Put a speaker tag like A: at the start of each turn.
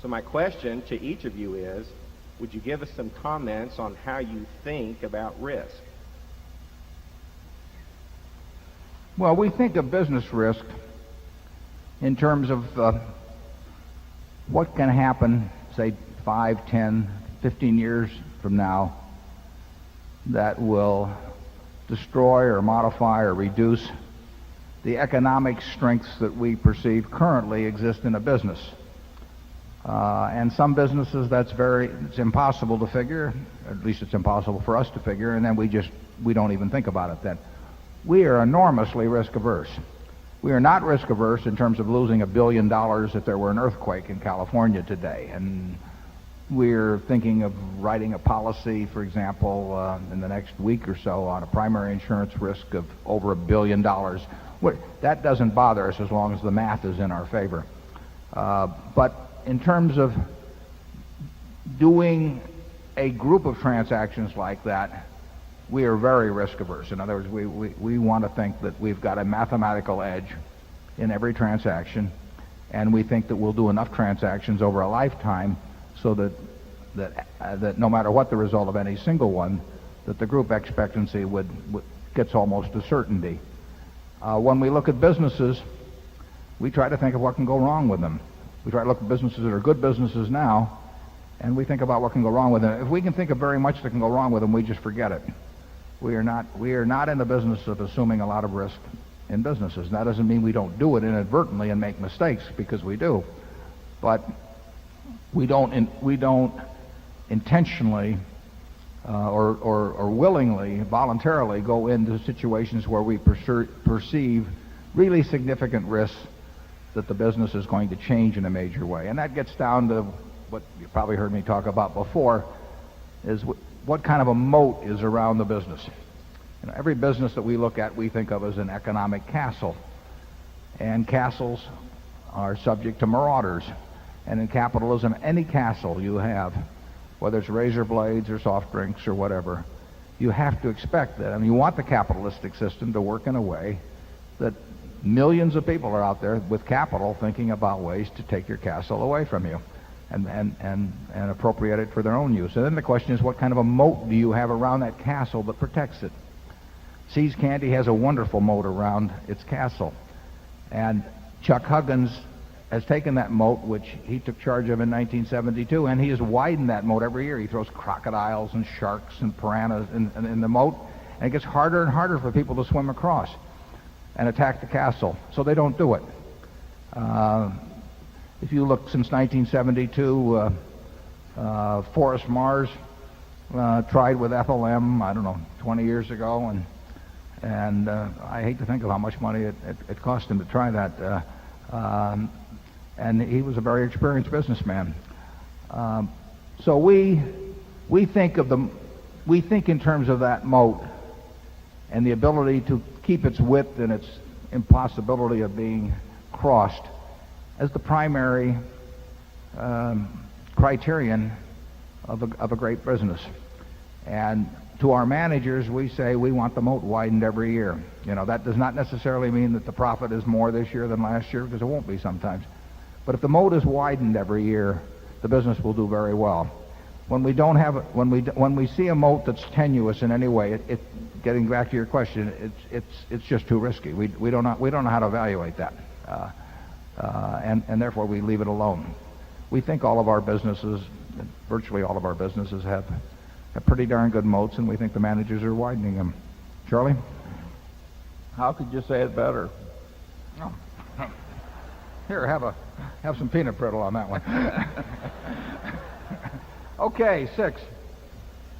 A: So my question to each of you is, would you give us some comments on how you think about risk?
B: Well, we think of business risk in terms of what can happen, say, 5, 10, 15 years from now that will destroy or modify or reduce the economic strengths that we perceive currently exist in a business. And some businesses it's impossible to figure, at least it's impossible for us to figure, and then we don't even think about it then. We are enormously risk averse. We are not risk averse in terms of losing $1 billion if there were an earthquake in California today. And we're thinking of writing a policy, for example, in the next week or so on a primary insurance risk of over $1 billion. That doesn't bother us as long as the math is in our favor. But in terms of doing a group of transactions like that, we are very risk averse. In other words, we want to think that we've got a mathematical edge in every transaction, and we think that we'll do enough transactions over a lifetime so that no matter what the result of any single one, that the group expectancy gets almost to certainty. When we look at businesses, we try to think of what can go wrong with them. We try to look at businesses that are good businesses now, and we think about what can go wrong with them. If we can think of very much that can go wrong with them, we just forget it. We are not in the business of assuming a lot of risk in businesses. And that doesn't mean we don't do it inadvertently and make mistakes, because we do. But we don't intentionally or willingly, voluntarily go into situations where we perceive really significant risks that the business is going to change in a major way. And that gets down to what you probably heard me talk about before, is what kind of a moat is around the business. Every business that we look at, we think of as an economic castle. And castles are subject to marauders. And in capitalism, any castle you have, whether it's razor blades or soft drinks or whatever, you have to expect that. And you want the capitalistic system to work in a way that millions of people are out there with capital thinking about ways to take your castle away from you and appropriate it for their own use. And then the question is, what kind of a moat do you have around that castle that protects it? See's Candy has a wonderful moat around its castle. And Chuck Huggins has taken that moat, which he took charge of in 1972, and he has widened that moat every year. He throws crocodiles and sharks and piranhas in the moat, and it gets harder and harder for people to swim across and attack the castle. So they don't do it. If you look since 1972, Forrest Mars tried with FLM, I don't know, 20 years ago, and I hate to think of how much money it cost him to try that. And he was a very experienced businessman. So we think in terms of that moat and the ability to keep its width and its impossibility of being crossed as the primary criterion of a great business. And to our managers, we say we want the moat widened every year. That does not necessarily mean that the profit is more this year than last year, because it won't be sometimes. But if the moat is widened every year, the business will do very well. When we see a moat that's tenuous in any way, getting back to your question, it's just too risky. We don't know how to evaluate that, and therefore we leave it alone. We think all of our businesses, virtually all of our businesses, have pretty darn good moats, and we think the managers are widening them. Charlie?
C: How could you say it better?
B: Oh. Here, have some peanut brittle on that one. Okay, 6.